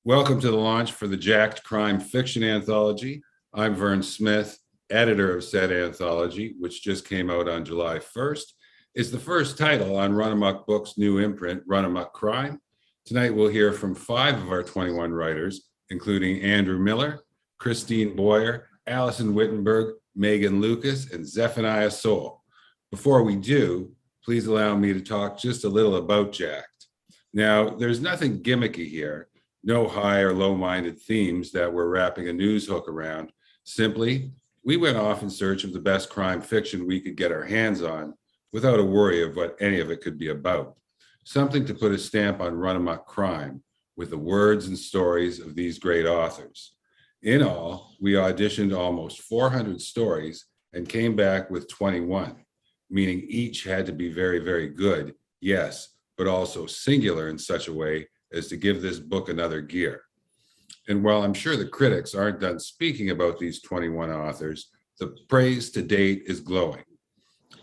Welcome to the launch for the Jacked Crime Fiction Anthology. I'm Vern Smith, editor of said anthology, which just came out on July 1st. It's the first title on Run Amok Books' new imprint, Run Amok Crime. Tonight we'll hear from 5 of our 21 writers, including Andrew Miller, Christine Boyer, Allison Whittenberg, Meagan Lucas, and Zephaniah Sole. Before we do, please allow me to talk just a little about Jacked. Now, there's nothing gimmicky here. No high or low-minded themes that we're wrapping a news hook around. Simply, we went off in search of the best crime fiction we could get our hands on without a worry of what any of it could be about. Something to put a stamp on Run Amok Crime with the words and stories of these great authors. In all, we auditioned almost 400 stories and came back with 21, meaning each had to be very, very good, yes, but also singular in such a way as to give this book another gear. And while I'm sure the critics aren't done speaking about these 21 authors, the praise to date is glowing.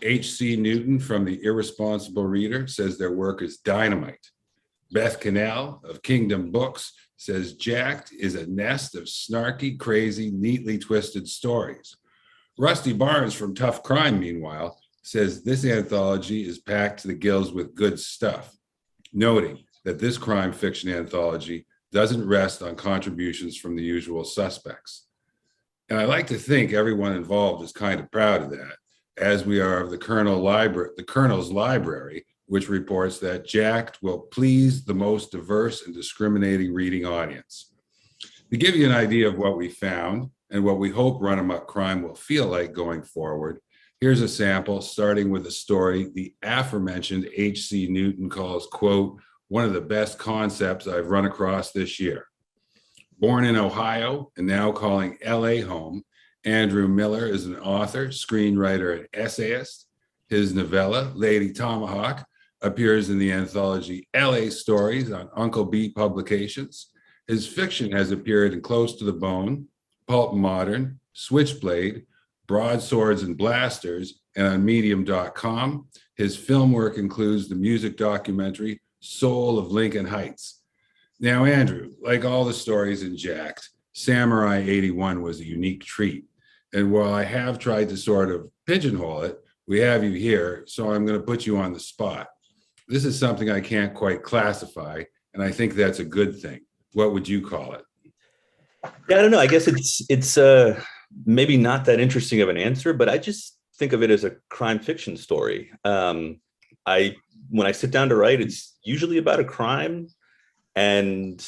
H.C. Newton from The Irresponsible Reader says their work is dynamite. Beth Cannell of Kingdom Books says Jacked is a nest of snarky, crazy, neatly twisted stories. Rusty Barnes from Tough Crime, meanwhile, says this anthology is packed to the gills with good stuff, noting that this crime fiction anthology doesn't rest on contributions from the usual suspects. And I like to think everyone involved is kind of proud of that, as we are of the Colonel's Library, which reports that Jacked will please the most diverse and discriminating reading audience. To give you an idea of what we found and what we hope Run Amok Crime will feel like going forward, here's a sample starting with a story the aforementioned H.C. Newton calls, quote, one of the best concepts I've run across this year. Born in Ohio and now calling LA home, Andrew Miller is an author, screenwriter, and essayist. His novella, Lady Tomahawk, appears in the anthology LA Stories on Uncle B Publications. His fiction has appeared in Close to the Bone, Pulp Modern, Switchblade, Broadswords and Blasters, and on Medium.com. His film work includes the music documentary Soul of Lincoln Heights. Now, Andrew, like all the stories in Jacked, Samurai 81 was a unique treat. And while I have tried to sort of pigeonhole it, we have you here, so I'm going to put you on the spot. This is something I can't quite classify, and I think that's a good thing. What would you call it? Yeah, I don't know. I guess it's maybe not that interesting of an answer, but I just think of it as a crime fiction story. When I sit down to write, it's usually about a crime. And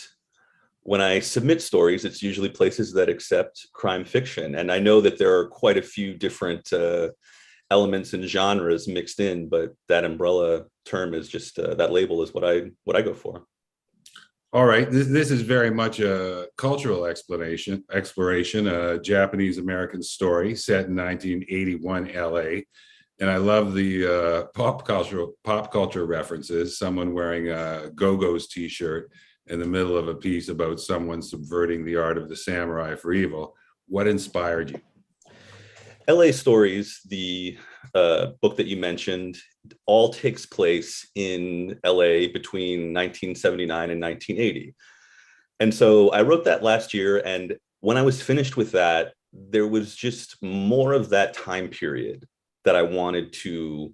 when I submit stories, it's usually places that accept crime fiction. And I know that there are quite a few different elements and genres mixed in, but that umbrella term is just, that label is what I go for. All right, this is very much a cultural exploration, a Japanese-American story set in 1981 LA. And I love the pop culture references, someone wearing a Go-Go's t-shirt in the middle of a piece about someone subverting the art of the samurai for evil. What inspired you? LA Stories, the book that you mentioned, all takes place in LA between 1979 and 1980. And so I wrote that last year. And when I was finished with that, there was just more of that time period that I wanted to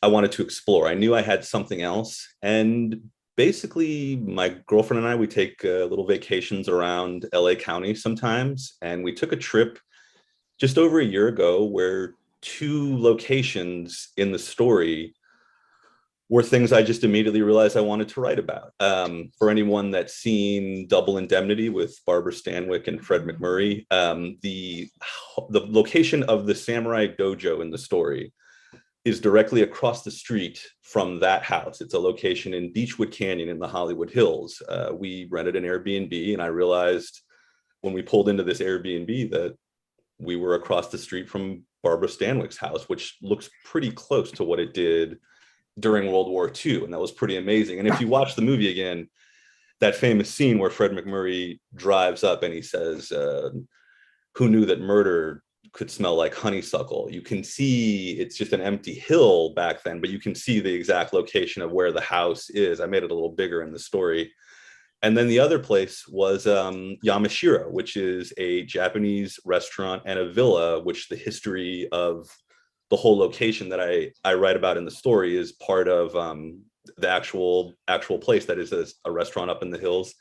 explore. I knew I had something else. And basically my girlfriend and I, we take little vacations around LA County sometimes. And we took a trip just over a year ago where 2 locations in the story were things I just immediately realized I wanted to write about. For anyone that's seen Double Indemnity with Barbara Stanwyck and Fred McMurray, the location of the Samurai Dojo in the story is directly across the street from that house. It's a location in Beechwood Canyon in the Hollywood Hills. We rented an Airbnb, and I realized when we pulled into this Airbnb that we were across the street from Barbara Stanwyck's house, which looks pretty close to what it did during World War II. And that was pretty amazing. And if you watch the movie again, that famous scene where Fred McMurray drives up and he says, who knew that murder could smell like honeysuckle? You can see it's just an empty hill back then, but you can see the exact location of where the house is. I made it a little bigger in the story. And then the other place was Yamashiro, which is a Japanese restaurant and a villa, which the history of the whole location that I write about in the story is part of the actual place that is a restaurant up in the hills.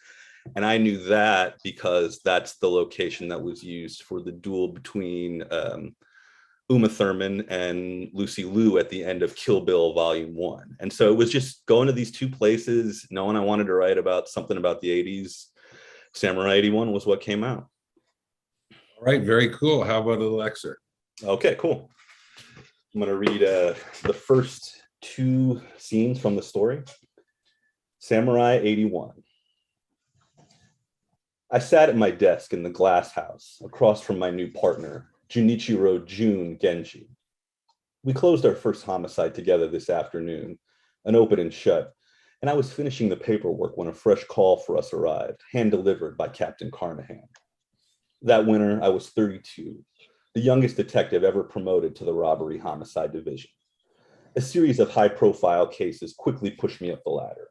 And I knew that because that's the location that was used for the duel between Uma Thurman and Lucy Liu at the end of Kill Bill Volume 1. And so it was just going to these two places, knowing I wanted to write about something about the 80s. Samurai 81 was what came out. All right, very cool. How about a little excerpt? Okay, cool. I'm going to read the first two scenes from the story. Samurai 81. I sat at my desk in the glass house across from my new partner, Junichiro Jun Genji. We closed our first homicide together this afternoon, an open and shut, and I was finishing the paperwork when a fresh call for us arrived, hand-delivered by Captain Carnahan. That winter, I was 32, the youngest detective ever promoted to the robbery homicide division. A series of high-profile cases quickly pushed me up the ladder.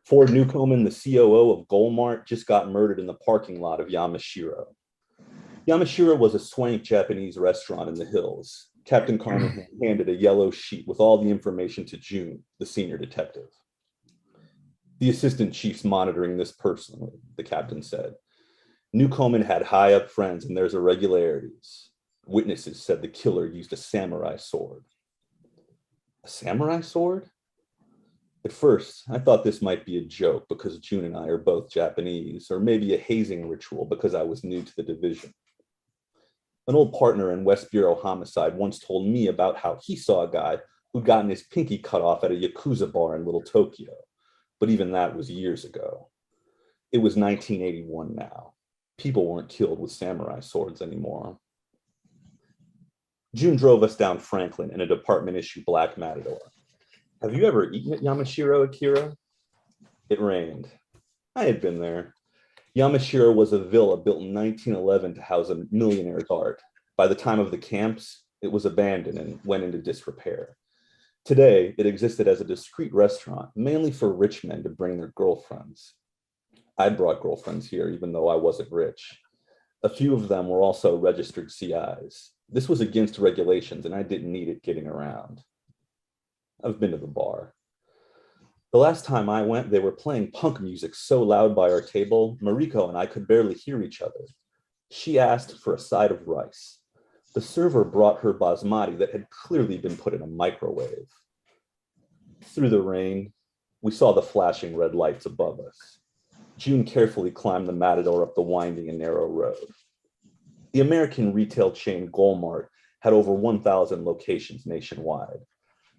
Ford Newcomen, the COO of Goldmart, just got murdered in the parking lot of Yamashiro. Yamashiro was a swank Japanese restaurant in the hills. Captain Carnahan handed a yellow sheet with all the information to June, the senior detective. The assistant chief's monitoring this personally, the captain said. Newcomen had high-up friends and there's irregularities. Witnesses said the killer used a samurai sword. A samurai sword? At first, I thought this might be a joke because June and I are both Japanese, or maybe a hazing ritual because I was new to the division. An old partner in West Bureau Homicide once told me about how he saw a guy who'd gotten his pinky cut off at a Yakuza bar in Little Tokyo, but even that was years ago. It was 1981 now. People weren't killed with samurai swords anymore. June drove us down Franklin in a department issue black Matador. Have you ever eaten at Yamashiro, Akira? It rained. I had been there. Yamashiro was a villa built in 1911 to house a millionaire's art. By the time of the camps, it was abandoned and went into disrepair. Today, it existed as a discreet restaurant, mainly for rich men to bring their girlfriends. I brought girlfriends here, even though I wasn't rich. A few of them were also registered CIs. This was against regulations, and I didn't need it getting around. I've been to the bar. The last time I went, they were playing punk music so loud by our table, Mariko and I could barely hear each other. She asked for a side of rice. The server brought her basmati that had clearly been put in a microwave. Through the rain, we saw the flashing red lights above us. June carefully climbed the Matador up the winding and narrow road. The American retail chain Goldmart had over 1,000 locations nationwide.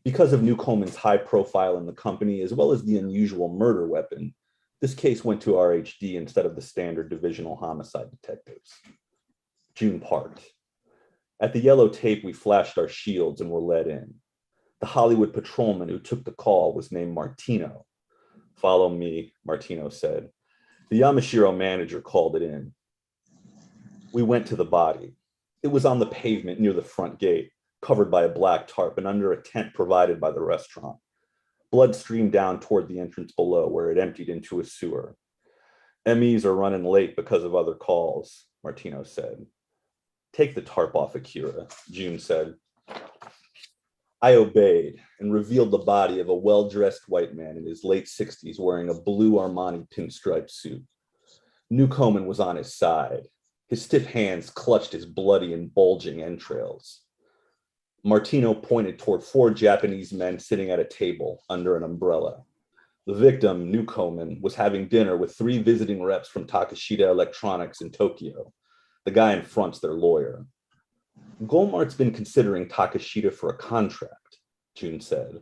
Because of Newcomen's high profile in the company, as well as the unusual murder weapon, this case went to RHD instead of the standard divisional homicide detectives. June parked. At the yellow tape, we flashed our shields and were let in. The Hollywood patrolman who took the call was named Martino. Follow me, Martino said. The Yamashiro manager called it in. We went to the body. It was on the pavement near the front gate, covered by a black tarp and under a tent provided by the restaurant. Blood streamed down toward the entrance below where it emptied into a sewer. MEs are running late because of other calls, Martino said. Take the tarp off, Akira, June said. I obeyed and revealed the body of a well-dressed white man in his late 60s wearing a blue Armani pinstripe suit. Newcomen was on his side. His stiff hands clutched his bloody and bulging entrails. Martino pointed toward 4 Japanese men sitting at a table under an umbrella. The victim, Newcomen, was having dinner with 3 visiting reps from Takashita Electronics in Tokyo. The guy in front's their lawyer. Goldmart's been considering Takashita for a contract, June said.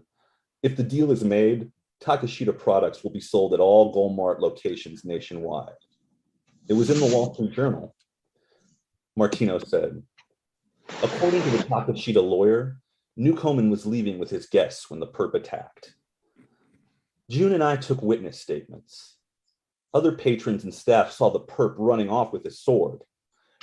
If the deal is made, Takashita products will be sold at all Goldmart locations nationwide. It was in the Wall Street Journal. Martino said, according to the Takashita lawyer, Newcomen was leaving with his guests when the perp attacked. June and I took witness statements. Other patrons and staff saw the perp running off with his sword.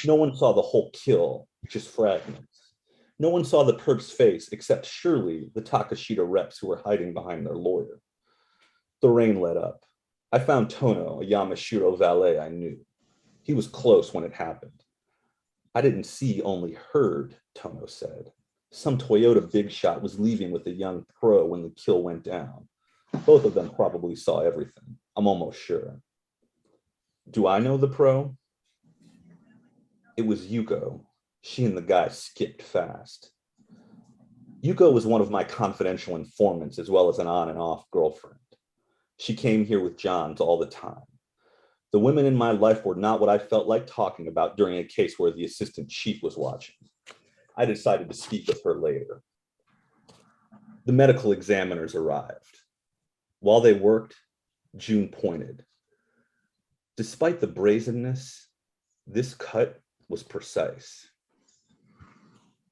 No one saw the whole kill, just fragments. No one saw the perp's face except surely the Takashita reps who were hiding behind their lawyer. The rain let up. I found Tono, a Yamashiro valet I knew. He was close when it happened. I didn't see, only heard, Tono said. Some Toyota big shot was leaving with a young pro when the kill went down. Both of them probably saw everything. I'm almost sure. Do I know the pro? It was Yuko. She and the guy skipped fast. Yuko was one of my confidential informants as well as an on and off girlfriend. She came here with Johns all the time. The women in my life were not what I felt like talking about during a case where the assistant chief was watching. I decided to speak with her later. The medical examiners arrived. While they worked, June pointed. Despite the brazenness, this cut was precise.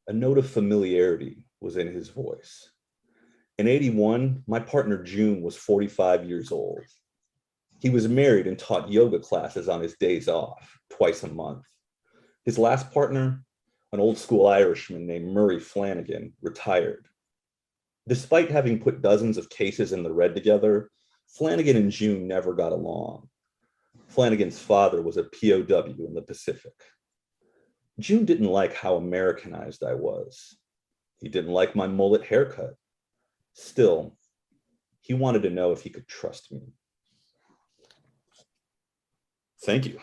A note of familiarity was in his voice. In '81, my partner June was 45 years old. He was married and taught yoga classes on his days off, twice a month. His last partner, an old school Irishman named Murray Flanagan, retired. Despite having put dozens of cases in the red together, Flanagan and June never got along. Flanagan's father was a POW in the Pacific. June didn't like how Americanized I was. He didn't like my mullet haircut. Still, he wanted to know if he could trust me. Thank you.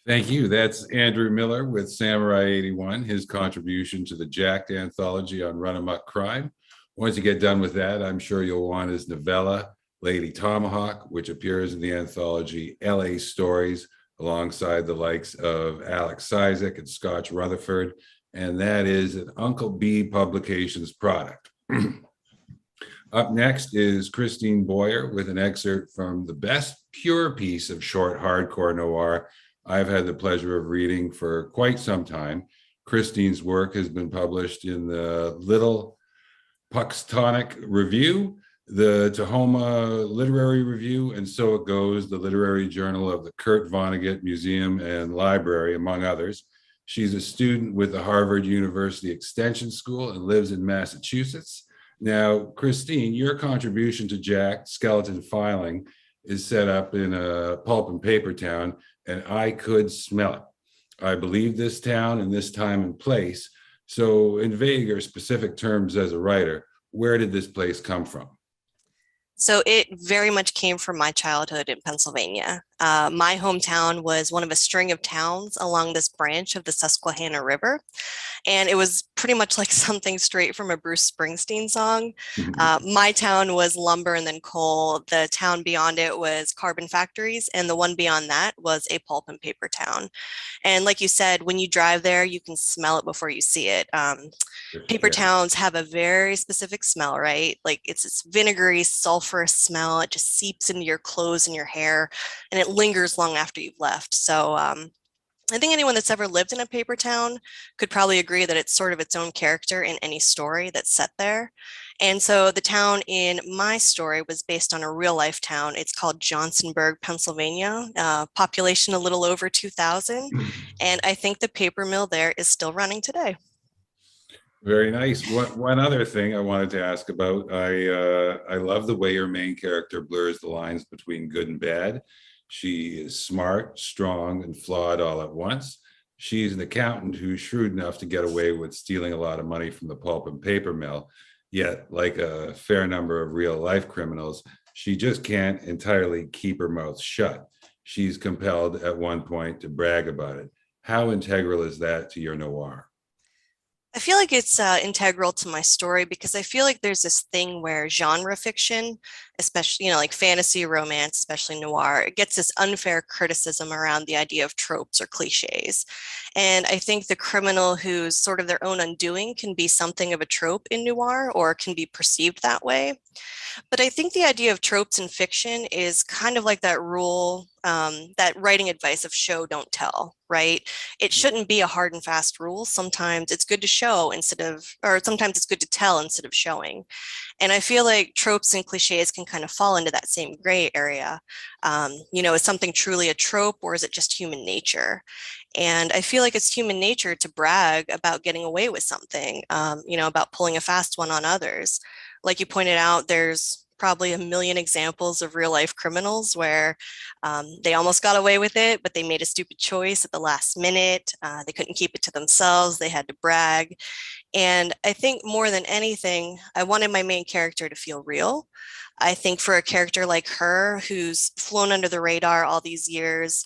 Thank you. That's Andrew Miller with Samurai 81, his contribution to the Jacked anthology on Run Amok Crime. Once you get done with that, I'm sure you'll want his novella, Lady Tomahawk, which appears in the anthology LA Stories, alongside the likes of Alex Cizik and Scotch Rutherford, and that is an Uncle B Publications product. Up next is Christine Boyer with an excerpt from the best pure piece of short hardcore noir I've had the pleasure of reading for quite some time. Christine's work has been published in the Little Puxtonic Review, the Tahoma Literary Review, and So It Goes, the literary journal of the Kurt Vonnegut Museum and Library, among others. She's a student with the Harvard University Extension School and lives in Massachusetts. Now, Christine, your contribution to Jack, Skeleton Filing, is set up in a pulp and paper town, and I could smell it. I believe this town and this time and place. So in vague or specific terms as a writer, where did this place come from? So it very much came from my childhood in Pennsylvania. My hometown was one of a string of towns along this branch of the Susquehanna River. And it was pretty much like something straight from a Bruce Springsteen song. My town was lumber and then coal. The town beyond it was carbon factories. And the one beyond that was a pulp and paper town. And like you said, when you drive there, you can smell it before you see it. Paper towns have a very specific smell, right? Like it's this vinegary, sulfurous smell. It just seeps into your clothes and your hair, and it lingers long after you've left. So I think anyone that's ever lived in a paper town could probably agree that it's sort of its own character in any story that's set there. And so the town in my story was based on a real life town. It's called Johnsonburg, Pennsylvania, population a little over 2,000. And I think the paper mill there is still running today. Very nice. One other thing I wanted to ask about, I love the way your main character blurs the lines between good and bad. She is smart, strong, and flawed all at once. She's an accountant who's shrewd enough to get away with stealing a lot of money from the pulp and paper mill. Yet, like a fair number of real life criminals, she just can't entirely keep her mouth shut. She's compelled at one point to brag about it. How integral is that to your noir? I feel like it's integral to my story because I feel like there's this thing where genre fiction, especially, like fantasy, romance, especially noir, it gets this unfair criticism around the idea of tropes or cliches. And I think the criminal who's sort of their own undoing can be something of a trope in noir or can be perceived that way. But I think the idea of tropes in fiction is kind of like that rule, that writing advice of show, don't tell, right? It shouldn't be a hard and fast rule. Sometimes it's good to show or sometimes it's good to tell instead of showing. And I feel like tropes and cliches can kind of fall into that same gray area. Is something truly a trope or is it just human nature? And I feel like it's human nature to brag about getting away with something, about pulling a fast one on others. Like you pointed out, there's probably a million examples of real life criminals where they almost got away with it, but they made a stupid choice at the last minute. They couldn't keep it to themselves. They had to brag. And I think more than anything, I wanted my main character to feel real. I think for a character like her, who's flown under the radar all these years,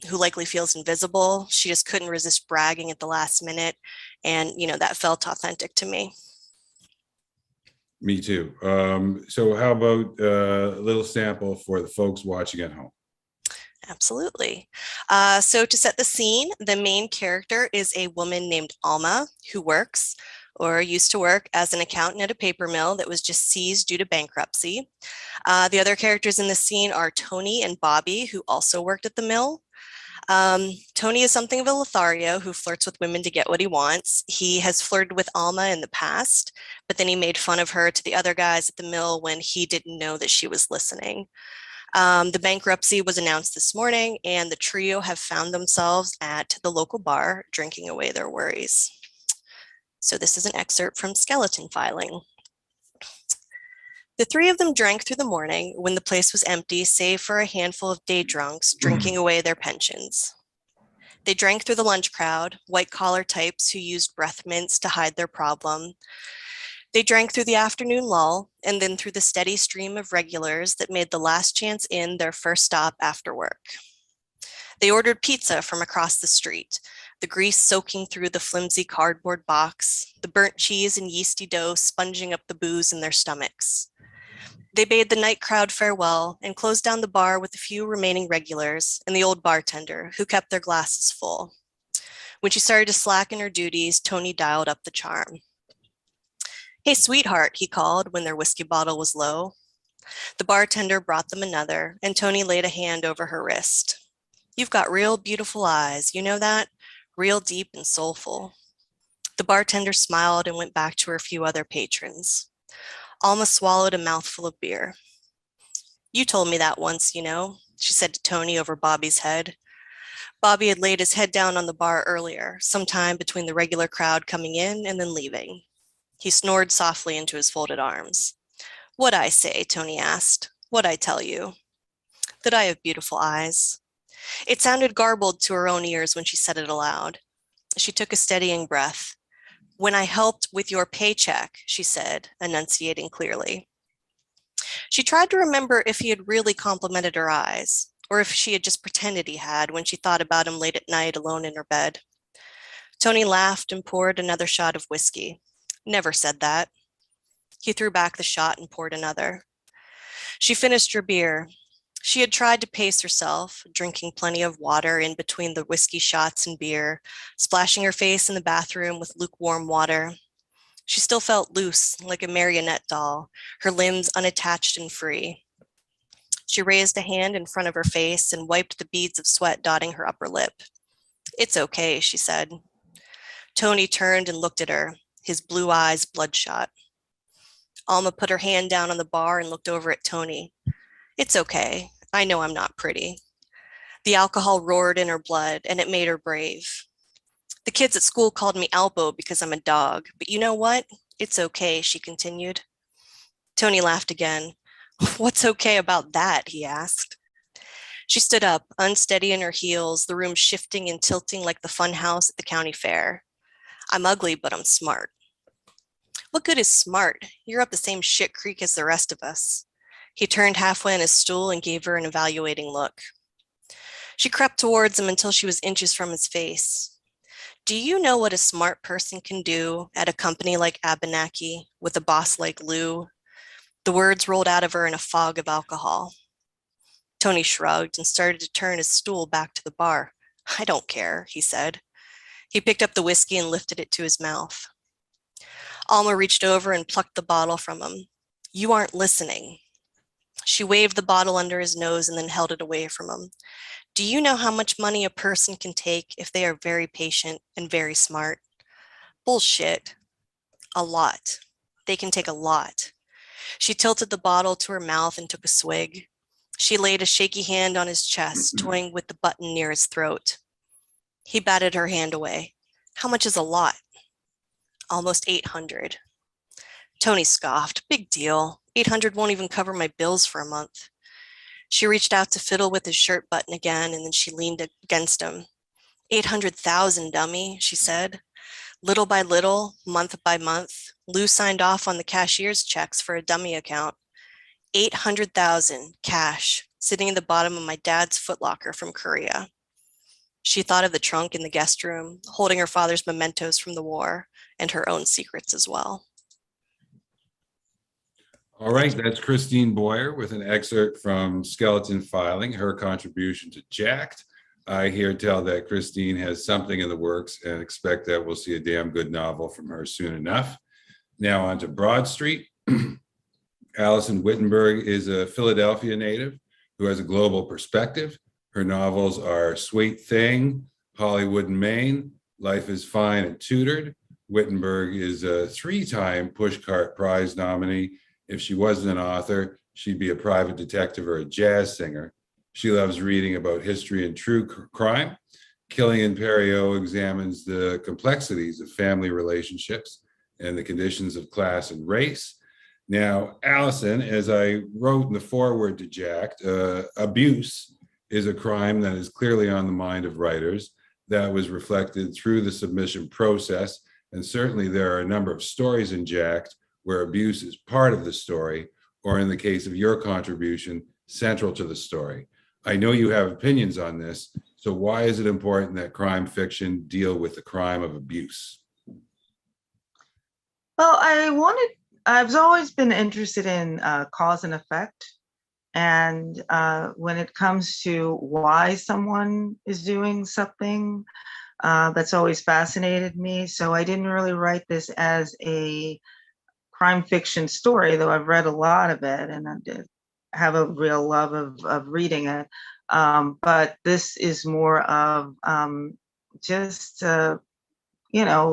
who likely feels invisible, she just couldn't resist bragging at the last minute. And, that felt authentic to me. Me too. So how about a little sample for the folks watching at home? Absolutely. So to set the scene, the main character is a woman named Alma who works or used to work as an accountant at a paper mill that was just seized due to bankruptcy. The other characters in the scene are Tony and Bobby, who also worked at the mill. Tony is something of a Lothario who flirts with women to get what he wants. He has flirted with Alma in the past, but then he made fun of her to the other guys at the mill when he didn't know that she was listening. The bankruptcy was announced this morning, and the trio have found themselves at the local bar drinking away their worries. So this is an excerpt from Skeleton Filing. The three of them drank through the morning when the place was empty, save for a handful of day drunks drinking away their pensions. They drank through the lunch crowd, white-collar types who used breath mints to hide their problem. They drank through the afternoon lull, and then through the steady stream of regulars that made the last chance inn their first stop after work. They ordered pizza from across the street, the grease soaking through the flimsy cardboard box, the burnt cheese and yeasty dough sponging up the booze in their stomachs. They bade the night crowd farewell and closed down the bar with a few remaining regulars and the old bartender, who kept their glasses full. When she started to slacken her duties, Tony dialed up the charm. "Hey, sweetheart," he called when their whiskey bottle was low. The bartender brought them another, and Tony laid a hand over her wrist. "You've got real beautiful eyes, you know that? Real deep and soulful." The bartender smiled and went back to her few other patrons. Alma swallowed a mouthful of beer. "You told me that once, she said to Tony over Bobby's head. Bobby had laid his head down on the bar earlier, sometime between the regular crowd coming in and then leaving. He snored softly into his folded arms. "What'd I say?" Tony asked. "What'd I tell you?" "That I have beautiful eyes." It sounded garbled to her own ears when she said it aloud. She took a steadying breath. "When I helped with your paycheck," she said, enunciating clearly. She tried to remember if he had really complimented her eyes, or if she had just pretended he had when she thought about him late at night alone in her bed. Tony laughed and poured another shot of whiskey. "Never said that." He threw back the shot and poured another. She finished her beer. She had tried to pace herself, drinking plenty of water in between the whiskey shots and beer, splashing her face in the bathroom with lukewarm water. She still felt loose, like a marionette doll, her limbs unattached and free. She raised a hand in front of her face and wiped the beads of sweat dotting her upper lip. "It's okay," she said. Tony turned and looked at her, his blue eyes bloodshot. Alma put her hand down on the bar and looked over at Tony. "It's okay. I know I'm not pretty." The alcohol roared in her blood, and it made her brave. "The kids at school called me Alpo because I'm a dog, but you know what? It's okay," she continued. Tony laughed again. "What's okay about that?" he asked. She stood up, unsteady in her heels, the room shifting and tilting like the fun house at the county fair. "I'm ugly, but I'm smart." "What good is smart? You're up the same shit creek as the rest of us." He turned halfway on his stool and gave her an evaluating look. She crept towards him until she was inches from his face. "Do you know what a smart person can do at a company like Abenaki with a boss like Lou?" The words rolled out of her in a fog of alcohol. Tony shrugged and started to turn his stool back to the bar. "I don't care," he said. He picked up the whiskey and lifted it to his mouth. Alma reached over and plucked the bottle from him. "You aren't listening." She waved the bottle under his nose and then held it away from him. "Do you know how much money a person can take if they are very patient and very smart?" "Bullshit." "A lot. They can take a lot." She tilted the bottle to her mouth and took a swig. She laid a shaky hand on his chest, toying with the button near his throat. He batted her hand away. "How much is a lot?" "Almost 800. Tony scoffed. "Big deal. $800 won't even cover my bills for a month. She reached out to fiddle with his shirt button again, and then she leaned against him. 800,000, dummy, she said. Little by little, month by month, Lou signed off on the cashier's checks for a dummy account. 800,000 cash, sitting in the bottom of my dad's footlocker from Korea. She thought of the trunk in the guest room, holding her father's mementos from the war and her own secrets as well. All right, that's Christine Boyer with an excerpt from Skeleton Filing, her contribution to Jacked. I hear tell that Christine has something in the works and expect that we'll see a damn good novel from her soon enough. Now on to Broad Street. Allison Whittenberg is a Philadelphia native who has a global perspective. Her novels are Sweet Thing, Hollywood and Maine, Life is Fine and Tutored. Whittenberg is a 3-time Pushcart Prize nominee. If she wasn't an author, she'd be a private detective or a jazz singer. She loves reading about history and true crime. Killing in Perio examines the complexities of family relationships and the conditions of class and race. Now, Allison, as I wrote in the foreword to Jacked, abuse is a crime that is clearly on the mind of writers. That was reflected through the submission process. And certainly there are a number of stories in Jacked where abuse is part of the story, or in the case of your contribution, central to the story. I know you have opinions on this, so why is it important that crime fiction deal with the crime of abuse? Well, I've always been interested in cause and effect. And when it comes to why someone is doing something, that's always fascinated me. So I didn't really write this as a crime fiction story, though I've read a lot of it and I did have a real love of reading it. But this is more of just,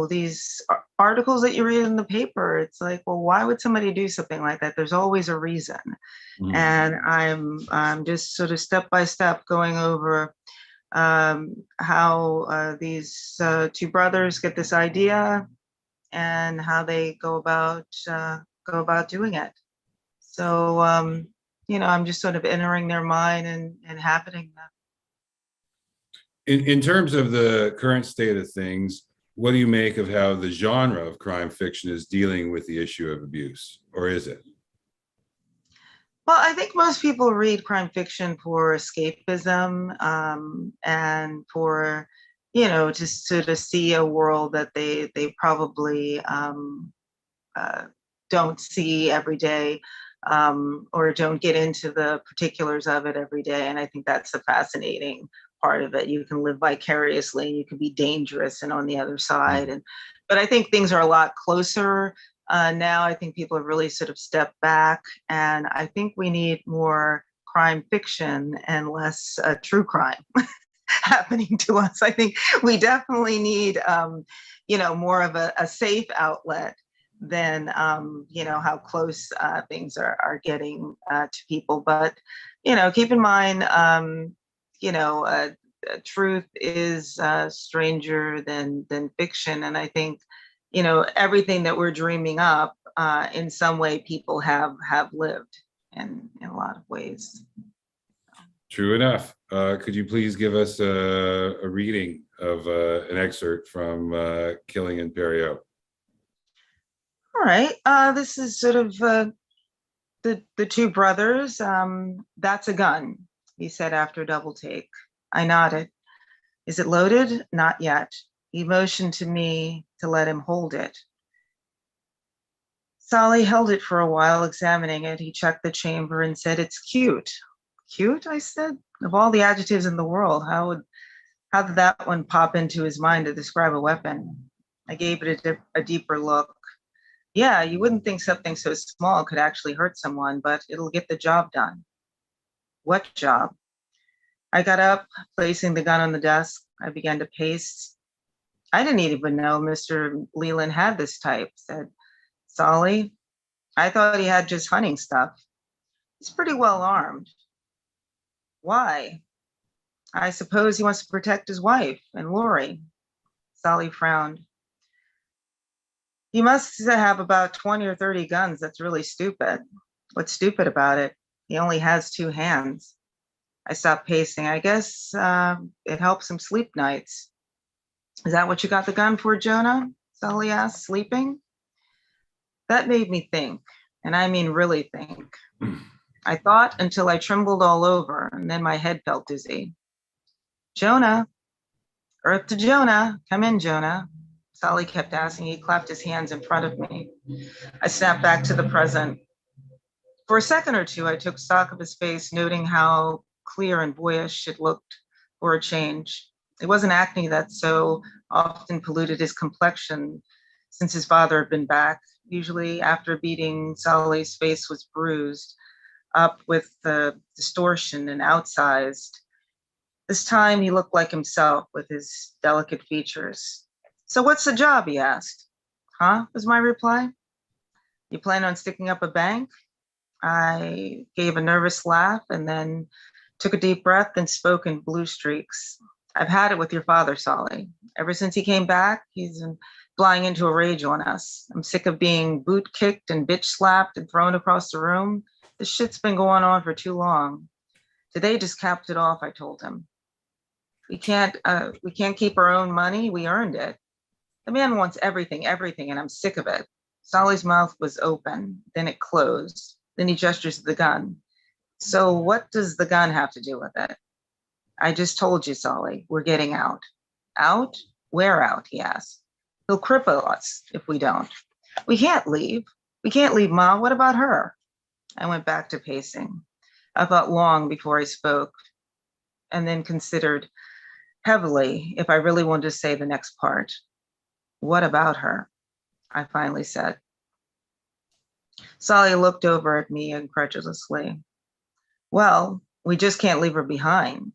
these articles that you read in the paper. It's like, well, why would somebody do something like that? There's always a reason. And I'm just sort of step by step going over how these 2 brothers get this idea and how they go about doing it. So I'm just sort of entering their mind and happening them. In terms of the current state of things, what do you make of how the genre of crime fiction is dealing with the issue of abuse, or is it? Well, I think most people read crime fiction for escapism and for, just sort of see a world that they probably don't see every day, or don't get into the particulars of it every day. And I think that's the fascinating part of it. You can live vicariously and you can be dangerous and on the other side. But I think things are a lot closer now. I think people have really sort of stepped back, and I think we need more crime fiction and less true crime happening to us. I think we definitely need, more of a safe outlet than, how close things are getting to people. But, keep in mind, truth is stranger than fiction. And I think, everything that we're dreaming up, in some way, people have lived in a lot of ways. True enough. Could you please give us a reading of an excerpt from Killing in Perio? All right. This is sort of the 2 brothers. That's a gun, he said after a double take. I nodded. Is it loaded? Not yet. He motioned to me to let him hold it. Solly held it for a while, examining it. He checked the chamber and said, "It's cute." Cute, I said. Of all the adjectives in the world, how did that one pop into his mind to describe a weapon? I gave it a deeper look. Yeah, you wouldn't think something so small could actually hurt someone, but it'll get the job done. What job? I got up, placing the gun on the desk. I began to pace. I didn't even know Mr. Leland had this type, said Solly. I thought he had just hunting stuff. He's pretty well armed. Why? I suppose he wants to protect his wife and Lori. Solly frowned. He must have about 20 or 30 guns. That's really stupid. What's stupid about it? He only has 2 hands. I stopped pacing. I guess it helps him sleep nights. Is that what you got the gun for, Jonah? Sully asked, sleeping. That made me think, and I mean really think. I thought until I trembled all over, and then my head felt dizzy. Jonah, earth to Jonah, come in, Jonah. Sully kept asking. He clapped his hands in front of me. I snapped back to the present. For a second or two, I took stock of his face, noting how clear and boyish it looked for a change. It wasn't acne that so often polluted his complexion since his father had been back. Usually after a beating, Sully's face was bruised up with the distortion and outsized. This time he looked like himself with his delicate features. So what's the job, he asked. Huh, was my reply. You plan on sticking up a bank? I gave a nervous laugh and then took a deep breath and spoke in blue streaks. I've had it with your father, Solly. Ever since he came back, he's been flying into a rage on us. I'm sick of being boot kicked and bitch slapped and thrown across the room. This shit's been going on for too long. Today just capped it off, I told him. We can't keep our own money. We earned it. The man wants everything, and I'm sick of it. Solly's mouth was open, then it closed. Then he gestures to the gun. So what does the gun have to do with it? I just told you, Solly, we're getting out. Out? Where out? He asked. He'll cripple us if we don't. We can't leave. We can't leave Ma. What about her? I went back to pacing. I thought long before I spoke and then considered heavily if I really wanted to say the next part. What about her? I finally said. Solly looked over at me incredulously. Well, we just can't leave her behind.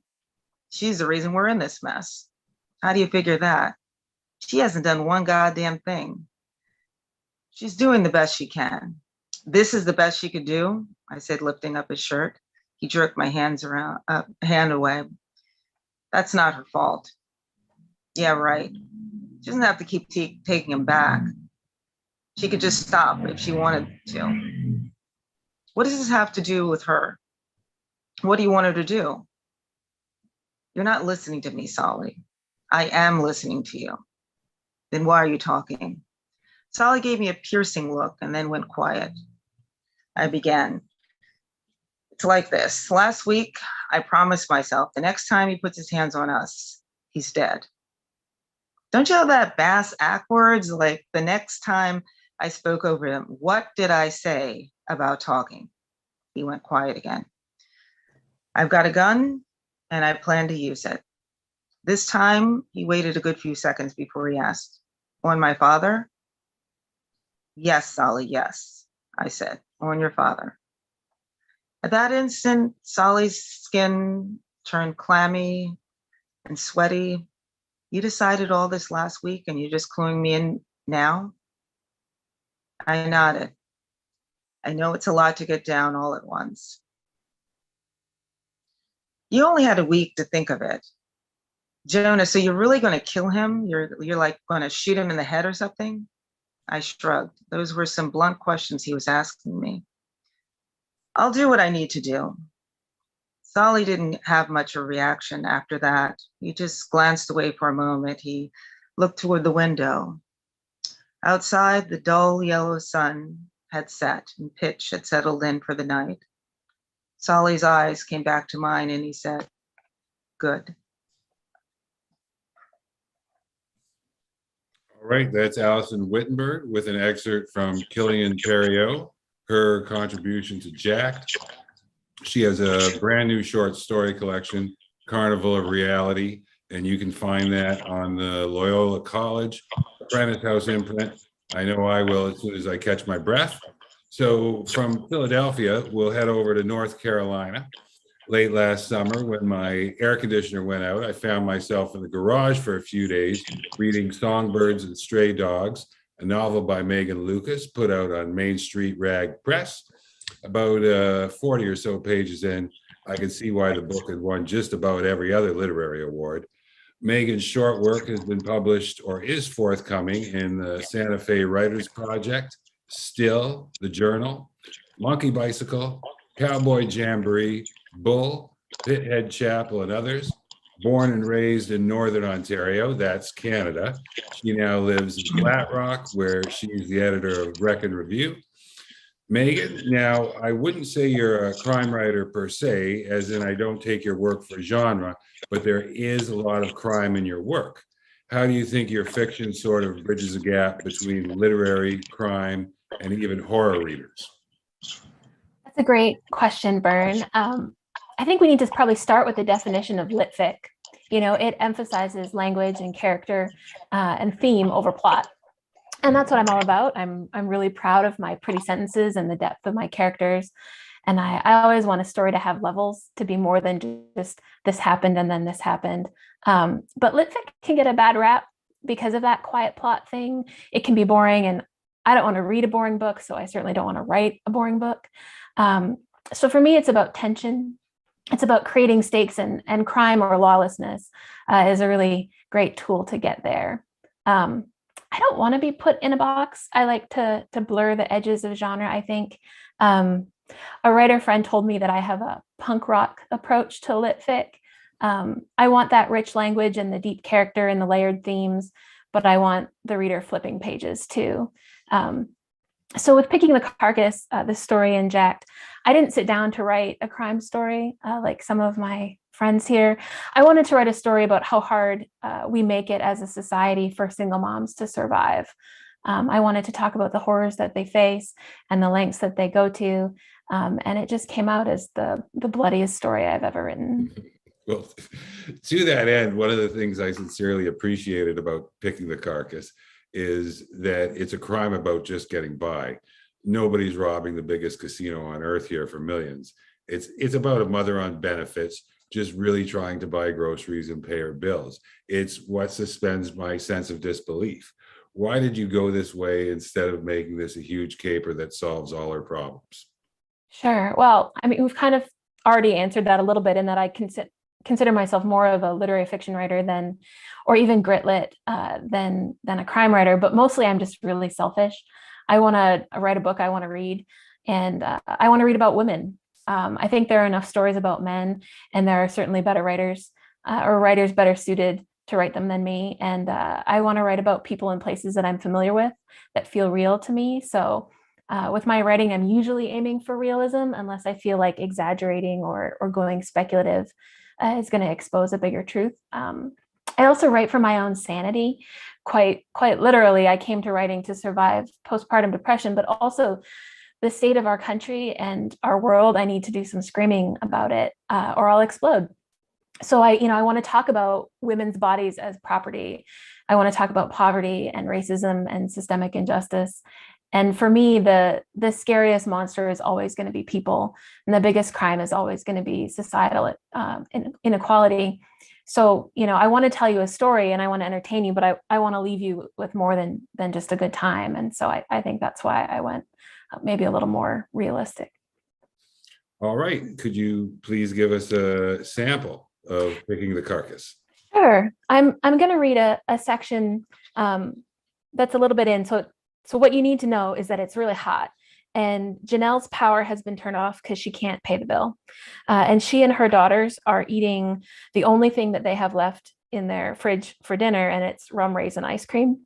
She's the reason we're in this mess. How do you figure that? She hasn't done one goddamn thing. She's doing the best she can. This is the best she could do, I said, lifting up his shirt. He jerked my hand away. That's not her fault. Yeah, right. She doesn't have to keep taking him back. She could just stop if she wanted to. What does this have to do with her? What do you want her to do? You're not listening to me, Solly. I am listening to you. Then why are you talking? Solly gave me a piercing look and then went quiet. I began. It's like this. Last week, I promised myself the next time he puts his hands on us, he's dead. Don't you have that bass backwards? Like the next time I spoke over him, what did I say about talking? He went quiet again. I've got a gun and I plan to use it. This time he waited a good few seconds before he asked, on my father? Yes, Solly, yes, I said, on your father. At that instant, Solly's skin turned clammy and sweaty. You decided all this last week and you're just cluing me in now? I nodded. I know it's a lot to get down all at once. You only had a week to think of it. Jonah, so you're really going to kill him? You're like going to shoot him in the head or something? I shrugged. Those were some blunt questions he was asking me. I'll do what I need to do. Solly didn't have much of a reaction after that. He just glanced away for a moment. He looked toward the window. Outside, the dull yellow sun had set and pitch had settled in for the night. Solly's eyes came back to mine and he said, good. All right, that's Allison Whittenberg with an excerpt from Killian Perriot, her contribution to Jacked. She has a brand new short story collection, Carnival of Reality, and you can find that on the Loyola College Prentice House imprint. I know I will as soon as I catch my breath. So from Philadelphia, we'll head over to North Carolina. Late last summer, when my air conditioner went out, I found myself in the garage for a few days reading Songbirds and Stray Dogs, a novel by Meagan Lucas, put out on Main Street Rag Press. About 40 or so pages in, I could see why the book had won just about every other literary award. Meagan's short work has been published or is forthcoming in the Santa Fe Writers Project, Still, the Journal, Monkey Bicycle, Cowboy Jamboree, Bull, Pithead Chapel, and others. Born and raised in Northern Ontario, that's Canada. She now lives in Flat Rock, where she's the editor of Rec and Review. Meagan, now I wouldn't say you're a crime writer per se, as in I don't take your work for genre, but there is a lot of crime in your work. How do you think your fiction sort of bridges a gap between literary, crime, and even horror readers? That's a great question, Vern. I think we need to probably start with the definition of lit fic. It emphasizes language and character and theme over plot. And that's what I'm all about. I'm really proud of my pretty sentences and the depth of my characters. And I always want a story to have levels, to be more than just this happened and then this happened. But lit fic can get a bad rap because of that quiet plot thing. It can be boring, and I don't want to read a boring book, so I certainly don't want to write a boring book. So for me, it's about tension. It's about creating stakes, and crime or lawlessness is a really great tool to get there. I don't want to be put in a box. I like to blur the edges of genre, I think. A writer friend told me that I have a punk rock approach to lit fic. I want that rich language and the deep character and the layered themes, but I want the reader flipping pages too. So with Picking the Carcass, the story in Jacked, I didn't sit down to write a crime story like some of my friends here. I wanted to write a story about how hard we make it as a society for single moms to survive. I wanted to talk about the horrors that they face and the lengths that they go to. And it just came out as the bloodiest story I've ever written. Well, to that end, one of the things I sincerely appreciated about Picking the Carcass is that it's a crime about just getting by. Nobody's robbing the biggest casino on earth here for millions. It's about a mother on benefits, just really trying to buy groceries and pay her bills. It's what suspends my sense of disbelief. Why did you go this way instead of making this a huge caper that solves all her problems? Sure. Well, I mean, we've kind of already answered that a little bit, in that I consider myself more of a literary fiction writer than, or even grit lit than a crime writer. But mostly I'm just really selfish. I want to write a book I want to read, and I want to read about women. I think there are enough stories about men, and there are certainly better writers or writers better suited to write them than me. And I want to write about people in places that I'm familiar with, that feel real to me. So with my writing, I'm usually aiming for realism, unless I feel like exaggerating or going speculative is going to expose a bigger truth. I also write for my own sanity. Quite literally, I came to writing to survive postpartum depression, but also the state of our country and our world. I need to do some screaming about it, or I'll explode. So I want to talk about women's bodies as property. I want to talk about poverty and racism and systemic injustice. And for me, the scariest monster is always going to be people, and the biggest crime is always going to be societal inequality. So, I want to tell you a story and I want to entertain you, but I want to leave you with more than just a good time. And so I think that's why I went maybe a little more realistic. All right. Could you please give us a sample of Picking the Carcass? Sure. I'm going to read a section that's a little bit in. So what you need to know is that it's really hot, and Janelle's power has been turned off because she can't pay the bill. And she and her daughters are eating the only thing that they have left in their fridge for dinner, and it's rum raisin ice cream.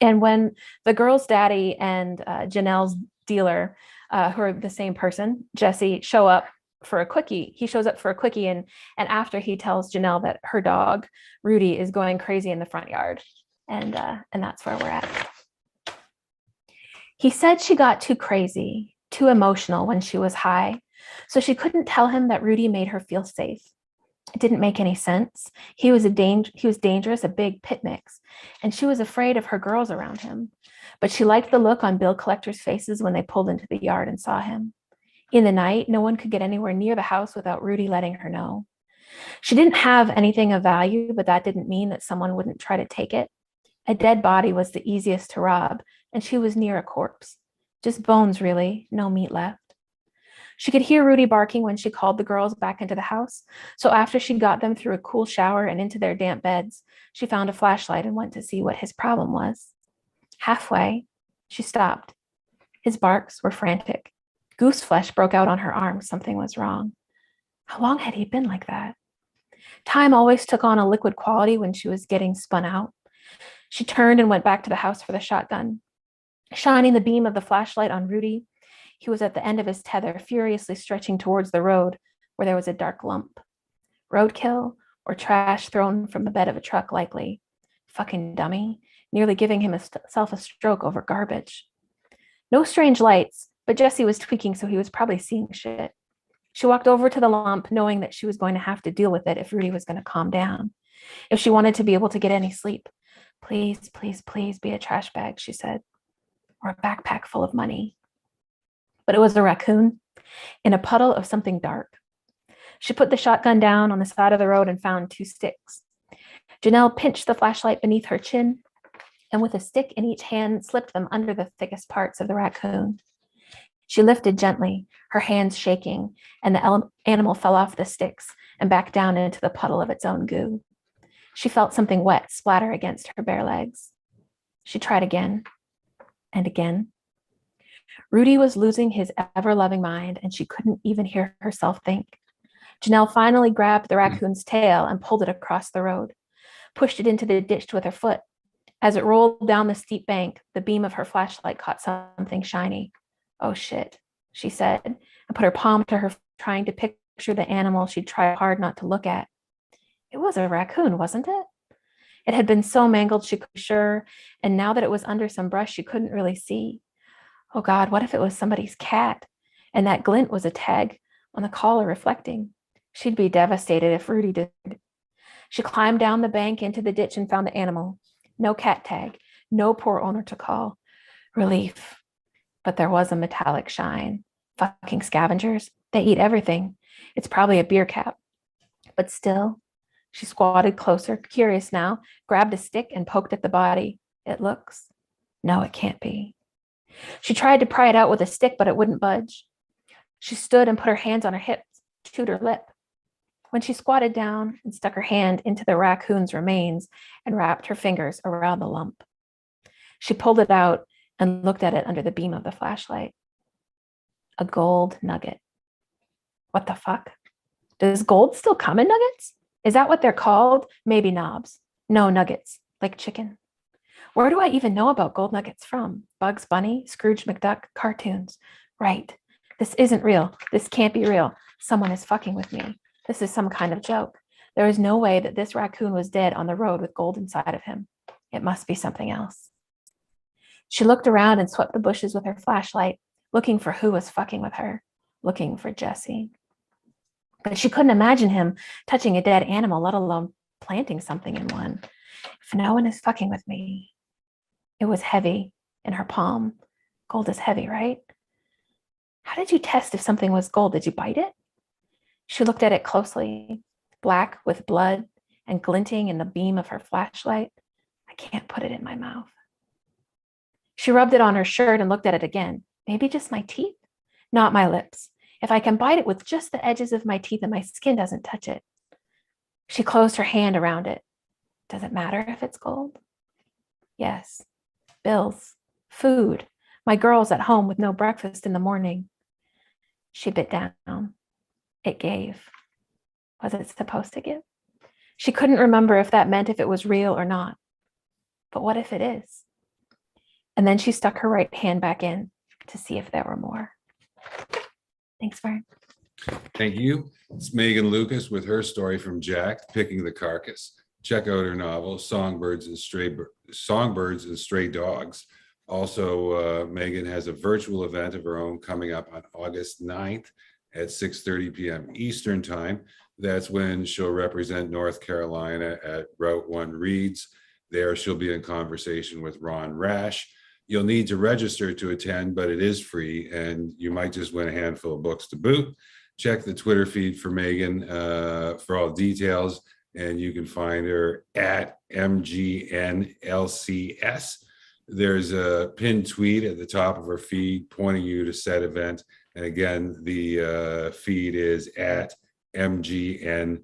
And when the girl's daddy and Janelle's dealer, who are the same person, Jesse, show up for a quickie, he shows up for a quickie, and after he tells Janelle that her dog, Rudy, is going crazy in the front yard. And that's where we're at. He said she got too crazy, too emotional when she was high, so she couldn't tell him that Rudy made her feel safe. It didn't make any sense. He was dangerous, a big pit mix, and she was afraid of her girls around him. But she liked the look on bill collectors' faces when they pulled into the yard and saw him. In the night, no one could get anywhere near the house without Rudy letting her know. She didn't have anything of value, but that didn't mean that someone wouldn't try to take it. A dead body was the easiest to rob, and she was near a corpse. Just bones, really, no meat left. She could hear Rudy barking when she called the girls back into the house, so after she got them through a cool shower and into their damp beds, she found a flashlight and went to see what his problem was. Halfway, she stopped. His barks were frantic. Goose flesh broke out on her arm. Something was wrong. How long had he been like that? Time always took on a liquid quality when she was getting spun out. She turned and went back to the house for the shotgun. Shining the beam of the flashlight on Rudy, he was at the end of his tether, furiously stretching towards the road where there was a dark lump. Roadkill or trash thrown from the bed of a truck, likely. Fucking dummy, nearly giving himself a stroke over garbage. No strange lights, but Jesse was tweaking, so he was probably seeing shit. She walked over to the lump, knowing that she was going to have to deal with it if Rudy was going to calm down, if she wanted to be able to get any sleep. Please, please, please be a trash bag, she said, or a backpack full of money. But it was a raccoon in a puddle of something dark. She put the shotgun down on the side of the road and found 2 sticks. Janelle pinched the flashlight beneath her chin and with a stick in each hand slipped them under the thickest parts of the raccoon. She lifted gently, her hands shaking, and the animal fell off the sticks and back down into the puddle of its own goo. She felt something wet splatter against her bare legs. She tried again and again. Rudy was losing his ever-loving mind, and she couldn't even hear herself think. Janelle finally grabbed the raccoon's tail and pulled it across the road, pushed it into the ditch with her foot. As it rolled down the steep bank, the beam of her flashlight caught something shiny. Oh shit, she said, and put her palm to her, trying to picture the animal she'd tried hard not to look at. It was a raccoon, wasn't it? It had been so mangled she could be sure, and now that it was under some brush, she couldn't really see. Oh God, what if it was somebody's cat, and that glint was a tag on the collar reflecting? She'd be devastated if Rudy did. She climbed down the bank into the ditch and found the animal. No cat tag, no poor owner to call. Relief. But there was a metallic shine. Fucking scavengers. They eat everything. It's probably a beer cap. But still, she squatted closer, curious now, grabbed a stick and poked at the body. It looks. No, it can't be. She tried to pry it out with a stick, but it wouldn't budge. She stood and put her hands on her hips, chewed her lip. When she squatted down and stuck her hand into the raccoon's remains and wrapped her fingers around the lump, she pulled it out and looked at it under the beam of the flashlight. A gold nugget. What the fuck? Does gold still come in nuggets? Is that what they're called? Maybe knobs. No, nuggets, like chicken. Where do I even know about gold nuggets from? Bugs Bunny, Scrooge McDuck, cartoons. Right. This isn't real. This can't be real. Someone is fucking with me. This is some kind of joke. There is no way that this raccoon was dead on the road with gold inside of him. It must be something else. She looked around and swept the bushes with her flashlight, looking for who was fucking with her, looking for Jesse. But she couldn't imagine him touching a dead animal, let alone planting something in one. If no one is fucking with me. It was heavy in her palm. Gold is heavy, right? How did you test if something was gold? Did you bite it? She looked at it closely, black with blood and glinting in the beam of her flashlight. I can't put it in my mouth. She rubbed it on her shirt and looked at it again. Maybe just my teeth? Not my lips. If I can bite it with just the edges of my teeth and my skin doesn't touch it. She closed her hand around it. Does it matter if it's gold? Yes. Bills. Food. My girls at home with no breakfast in the morning. She bit down. It gave. Was it supposed to give? She couldn't remember if that meant if it was real or not. But what if it is? And then she stuck her right hand back in to see if there were more. Thanks, Vern. Thank you. It's Meagan Lucas with her story from Jacked, Picking the Carcass. Check out her novel, Songbirds and Stray Dogs. Also, Meagan has a virtual event of her own coming up on August 9th at 6:30 p.m. Eastern Time. That's when she'll represent North Carolina at Route 1 Reads. There she'll be in conversation with Ron Rash. You'll need to register to attend, but it is free, and you might just win a handful of books to boot. Check the Twitter feed for Meagan for all details, and you can find her at MGNLCS. There's a pinned tweet at the top of her feed pointing you to said event. And again, the feed is at MGNLCS.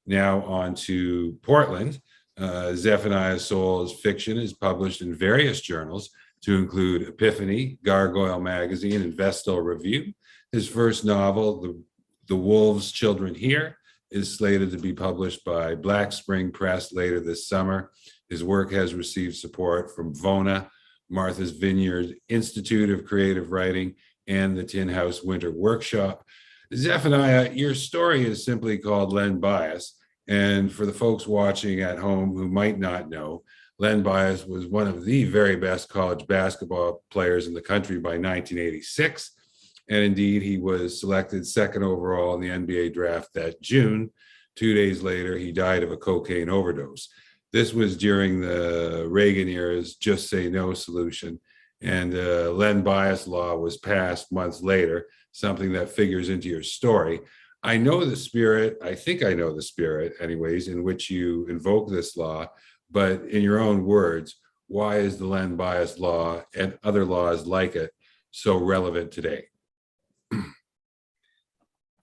Now on to Portland. Zephaniah Sole's fiction is published in various journals, to include Epiphany, Gargoyle Magazine, and Vestal Review. His first novel, The Wolves' Children Here, is slated to be published by Black Spring Press later this summer. His work has received support from VONA, Martha's Vineyard Institute of Creative Writing, and the Tin House Winter Workshop. Zephaniah, your story is simply called Len Bias. And for the folks watching at home who might not know, Len Bias was one of the very best college basketball players in the country by 1986. And indeed, he was selected second overall in the NBA draft that June. 2 days later, he died of a cocaine overdose. This was during the Reagan era's Just Say No solution. And Len Bias law was passed months later, something that figures into your story. I know the spirit, I think I know the spirit anyways, in which you invoke this law, but in your own words, why is the Len Bias law and other laws like it so relevant today?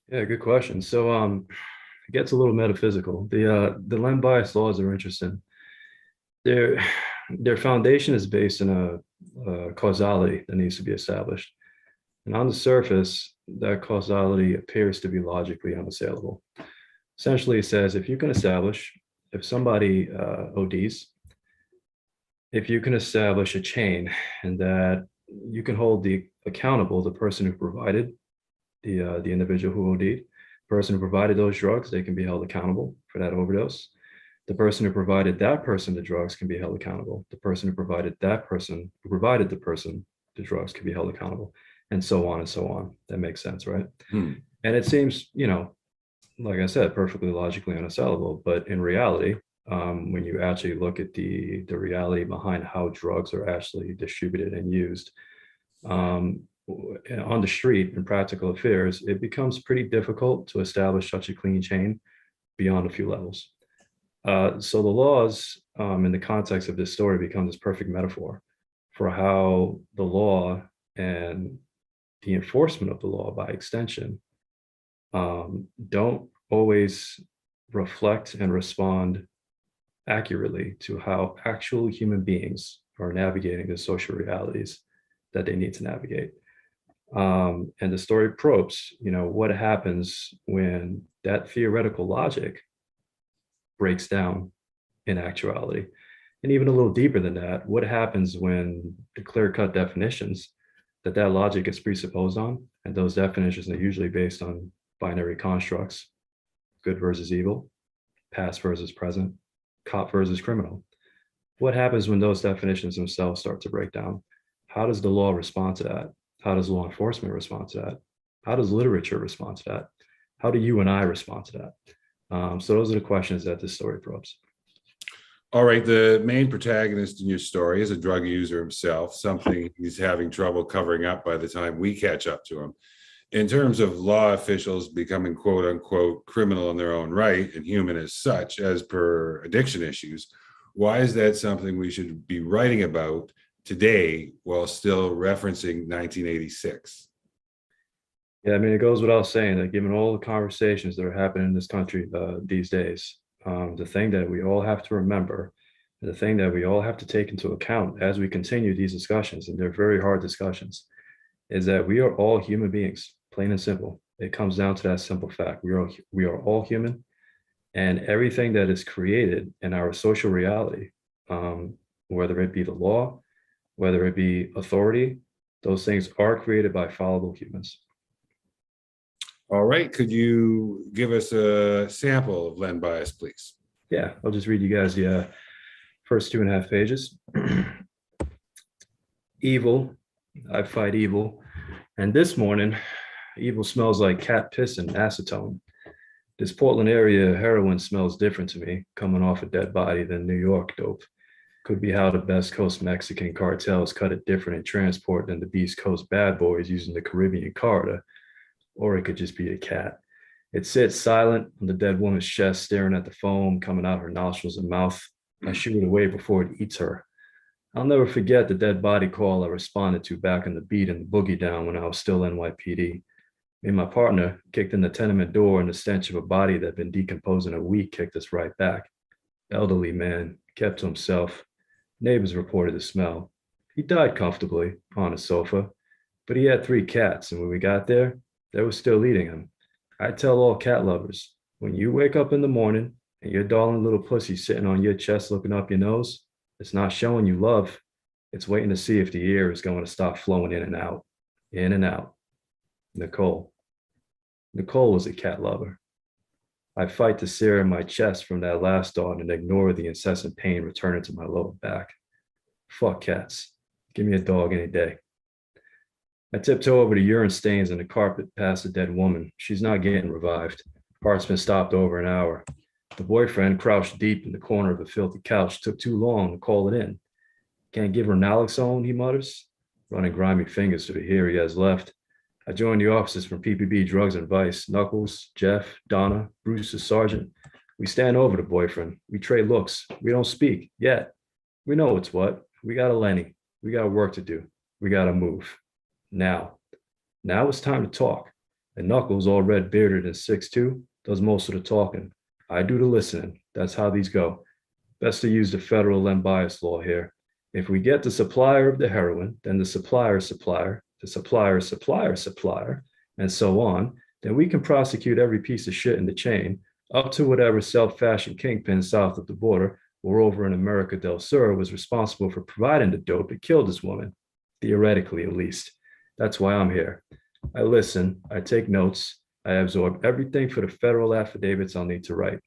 Yeah, good question. So it gets a little metaphysical. The Len Bias laws are interesting. Their foundation is based on a causality that needs to be established. And on the surface, that causality appears to be logically unassailable. Essentially, it says if you can establish, if somebody ODs, if you can establish a chain and that you can hold accountable the person who provided the individual who OD'd, the person who provided those drugs, they can be held accountable for that overdose. The person who provided that person the drugs can be held accountable. The person who provided that person, who provided the person the drugs can be held accountable, and so on and so on. That makes sense, right? And it seems, like I said, perfectly logically unassailable. But in reality, when you actually look at the reality behind how drugs are actually distributed and used on the street in practical affairs, it becomes pretty difficult to establish such a clean chain beyond a few levels. So the laws in the context of this story become this perfect metaphor for how the law and the enforcement of the law by extension don't always reflect and respond accurately to how actual human beings are navigating the social realities that they need to navigate. And the story probes, what happens when that theoretical logic breaks down in actuality. And even a little deeper than that, what happens when the clear-cut definitions that logic is presupposed on, and those definitions are usually based on binary constructs, good versus evil, past versus present, cop versus criminal. What happens when those definitions themselves start to break down? How does the law respond to that? How does law enforcement respond to that? How does literature respond to that? How do you and I respond to that? So those are the questions that this story probes. All right, the main protagonist in your story is a drug user himself, something he's having trouble covering up by the time we catch up to him. In terms of law officials becoming quote unquote criminal in their own right and human as such, as per addiction issues, why is that something we should be writing about today while still referencing 1986? Yeah, I mean, it goes without saying that given all the conversations that are happening in this country these days, the thing that we all have to remember, the thing that we all have to take into account as we continue these discussions, and they're very hard discussions, is that we are all human beings, plain and simple. It comes down to that simple fact. We are all human, and everything that is created in our social reality, whether it be the law, whether it be authority, those things are created by fallible humans. All right, could you give us a sample of Len Bias, please? Yeah, I'll just read you guys the first 2.5 pages. Evil, I fight evil. And this morning, evil smells like cat piss and acetone. This Portland area heroin smells different to me, coming off a dead body than New York dope. Could be how the Best Coast Mexican cartels cut it different in transport than the Beast Coast bad boys using the Caribbean corridor. Or it could just be a cat. It sits silent on the dead woman's chest, staring at the foam coming out her nostrils and mouth. I shoo it away before it eats her. I'll never forget the dead body call I responded to back in the beat and the boogie down when I was still NYPD. Me and my partner kicked in the tenement door, and the stench of a body that had been decomposing a week kicked us right back. Elderly man, kept to himself. Neighbors reported the smell. He died comfortably on a sofa, but he had 3 cats, and when we got there, they were still eating him. I tell all cat lovers, when you wake up in the morning and your darling little pussy sitting on your chest looking up your nose, it's not showing you love. It's waiting to see if the air is going to stop flowing in and out, in and out. Nicole. Nicole was a cat lover. I fight the sear in my chest from that last dawn and ignore the incessant pain returning to my lower back. Fuck cats. Give me a dog any day. I tiptoe over the urine stains in the carpet past a dead woman. She's not getting revived. Heart's been stopped over an hour. The boyfriend, crouched deep in the corner of a filthy couch, took too long to call it in. Can't give her naloxone, he mutters, running grimy fingers through the hair he has left. I joined the officers from PPB Drugs and Vice, Knuckles, Jeff, Donna, Bruce, the sergeant. We stand over the boyfriend. We trade looks. We don't speak yet. We know what's what. We got a Lenny. We got work to do. We got to move. Now it's time to talk. And Knuckles, all red bearded and 6'2", does most of the talking. I do the listening. That's how these go. Best to use the federal len bias law here. If we get the supplier of the heroin, then the supplier's supplier, the supplier's supplier's supplier, and so on, then we can prosecute every piece of shit in the chain up to whatever self-fashioned kingpin south of the border or over in America del Sur was responsible for providing the dope that killed this woman, theoretically at least. That's why I'm here. I listen, I take notes, I absorb everything for the federal affidavits I'll need to write.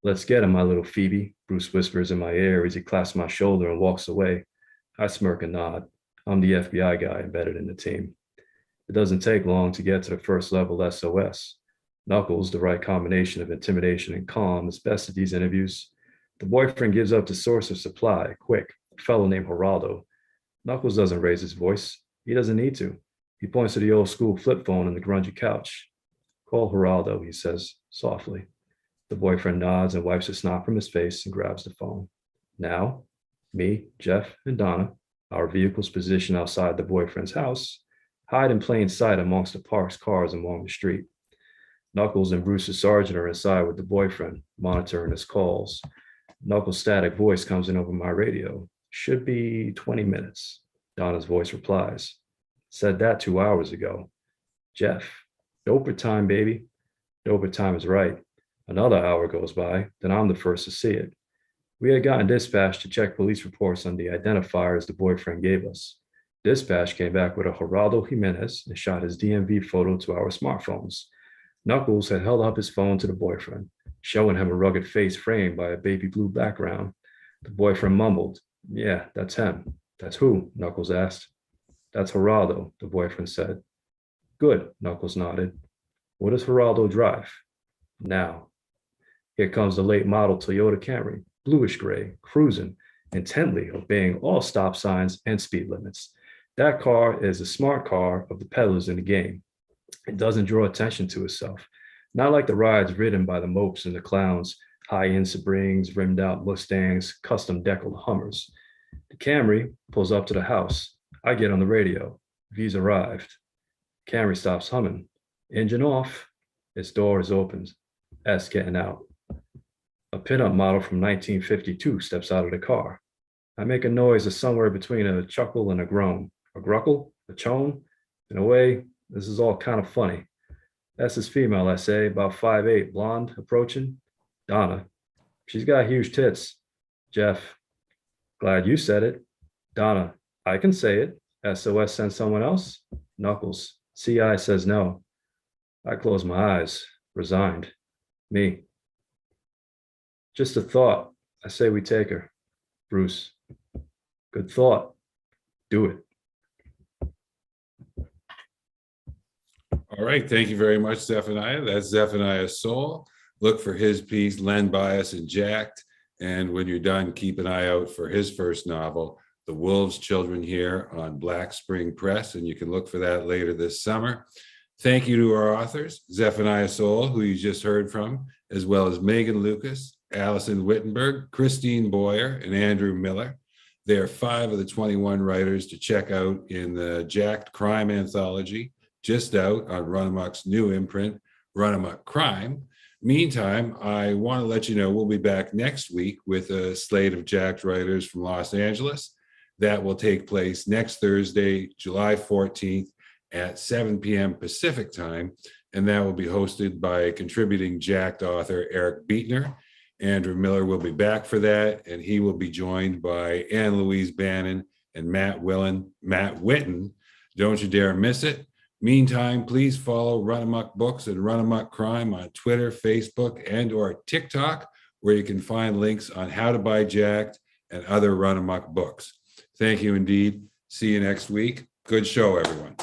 Let's get him, my little Phoebe, Bruce whispers in my ear as he clasps my shoulder and walks away. I smirk and nod. I'm the FBI guy embedded in the team. It doesn't take long to get to the first level SOS. Knuckles, the right combination of intimidation and calm, is best at these interviews. The boyfriend gives up the source of supply, quick, a fellow named Geraldo. Knuckles doesn't raise his voice. He doesn't need to. He points to the old school flip phone on the grungy couch. Call Geraldo, he says, softly. The boyfriend nods and wipes the snot from his face and grabs the phone. Now, me, Jeff, and Donna, our vehicles positioned outside the boyfriend's house, hide in plain sight amongst the parked cars along the street. Knuckles and Bruce's sergeant are inside with the boyfriend, monitoring his calls. Knuckles' static voice comes in over my radio. Should be 20 minutes. Donna's voice replies. Said that 2 hours ago. Jeff, doper time, baby. Doper time is right. Another hour goes by, then I'm the first to see it. We had gotten dispatch to check police reports on the identifiers the boyfriend gave us. Dispatch came back with a Geraldo Jimenez and shot his DMV photo to our smartphones. Knuckles had held up his phone to the boyfriend, showing him a rugged face framed by a baby blue background. The boyfriend mumbled, "Yeah, that's him." "That's who?" Knuckles asked. "That's Geraldo," the boyfriend said. "Good," Knuckles nodded. "What does Geraldo drive?" Now, here comes the late model Toyota Camry, bluish gray, cruising, intently obeying all stop signs and speed limits. That car is a smart car of the peddlers in the game. It doesn't draw attention to itself, not like the rides ridden by the mopes and the clowns, high-end Springs, rimmed out Mustangs, custom deckled Hummers. The Camry pulls up to the house. I get on the radio. V's arrived. Camry stops humming. Engine off. Its door is opened. S getting out. A pinup model from 1952 steps out of the car. I make a noise that's somewhere between a chuckle and a groan. A gruckle? A chone? In a way, this is all kind of funny. S is female, I say, about 5'8", blonde, approaching. Donna. She's got huge tits. Jeff. Glad you said it. Donna. I can say it. SOS send someone else? Knuckles. CI says no. I close my eyes, resigned. Me. Just a thought. I say we take her. Bruce. Good thought. Do it. All right. Thank you very much, Zephaniah. That's Zephaniah Sole. Look for his piece, Len Bias and Jacked. And when you're done, keep an eye out for his first novel, The Wolves' Children, here on Black Spring Press. And you can look for that later this summer. Thank you to our authors, Zephaniah Sole, who you just heard from, as well as Meagan Lucas, Allison Whittenberg, Christine Boyer, and Andrew Miller. They are 5 of the 21 writers to check out in the Jacked Crime Anthology, just out on Run Amok's new imprint, Run Amok Crime. Meantime, I want to let you know we'll be back next week with a slate of Jacked writers from Los Angeles. That will take place next Thursday, July 14th at 7 p.m. Pacific time. And that will be hosted by contributing Jacked author Eric Beatner. Andrew Miller will be back for that, and he will be joined by Anne Louise Bannon and Matt Witten. Don't you dare miss it. Meantime, please follow Run Amok Books and Run Amok Crime on Twitter, Facebook, and or TikTok, where you can find links on how to buy Jacked and other Run Amok books. Thank you indeed. See you next week. Good show, everyone.